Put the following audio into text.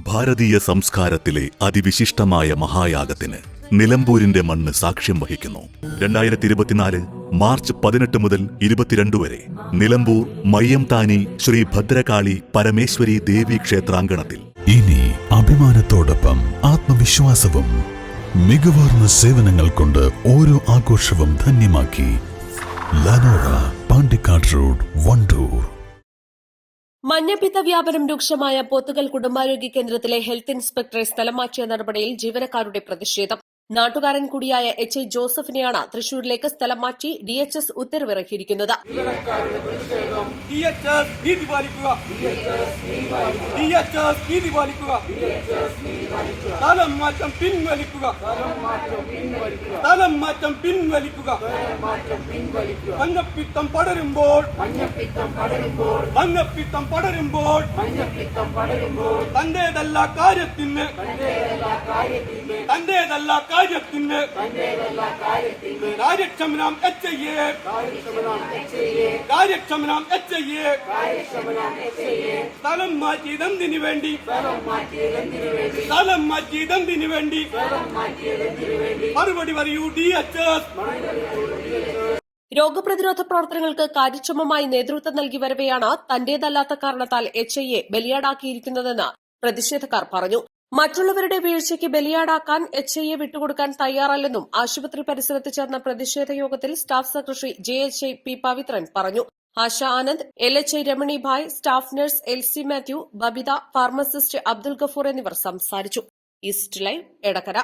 ഭാരതീയ സംസ്കാരത്തിലെ അതിവിശിഷ്ടമായ മഹായാഗത്തിന് നിലമ്പൂരിന്റെ മണ്ണ് സാക്ഷ്യം വഹിക്കുന്നു. 2024 മാർച്ച് 18 മുതൽ 22 വരെ നിലമ്പൂർ മയ്യംതാനി ശ്രീ ഭദ്രകാളി പരമേശ്വരി ദേവി ക്ഷേത്രാങ്കണത്തിൽ ഇനി അഭിമാനത്തോടൊപ്പം ആത്മവിശ്വാസവും മികവാർന്ന സേവനങ്ങൾ കൊണ്ട് ഓരോ ആഘോഷവും ധന്യമാക്കി. ലനോറ, പാണ്ടിക്കാട് റോഡ്, വണ്ടൂർ. മഞ്ഞപ്പിത്ത വ്യാപനം രൂക്ഷമായ പോത്തുകൽ കുടുംബാരോഗ്യ കേന്ദ്രത്തിലെ ഹെൽത്ത് ഇൻസ്പെക്ടറെ സ്ഥലം മാറ്റിയ നടപടിയിൽ ജീവനക്കാരുടെ പ്രതിഷേധം. നാട്ടുകാരൻ കൂടിയായ എച്ച്. ജോസഫിനെയാണ് തൃശൂരിലേക്ക് സ്ഥലം മാറ്റി DHS ഉത്തരവിറക്കിയിരിക്കുന്നത്. മഞ്ഞപ്പിത്തം പടരുമ്പോൾ തന്റേതല്ല കാര്യത്തിന് കാര്യക്ഷമനാം സ്ഥലം മാറ്റിയതെന്തിനു വേണ്ടി മറുപടി പറയൂ DHS. രോഗപ്രതിരോധ പ്രവർത്തനങ്ങൾക്ക് കാര്യക്ഷമമായി നേതൃത്വം നൽകി വരവെയാണ് തന്റേതല്ലാത്ത കാരണത്താൽ HIയെ ബലിയാടാക്കിയിരിക്കുന്നതെന്ന് പ്രതിഷേധക്കാർ പറഞ്ഞു. മറ്റുള്ളവരുടെ വീഴ്ചയ്ക്ക് ബലിയാടാക്കാൻ HIയെ വിട്ടുകൊടുക്കാൻ തയ്യാറല്ലെന്നും ആശുപത്രി പരിസരത്ത് ചേർന്ന പ്രതിഷേധ യോഗത്തിൽ staff secretary JHI P. Pavithran പറഞ്ഞു. Asha Anand, LHI Ramani Bhai, staff nurse LC Mathew, Babitha, pharmacist Abdul Gafoor എന്നിവർ സംസാരിച്ചു. East live, Edakkara.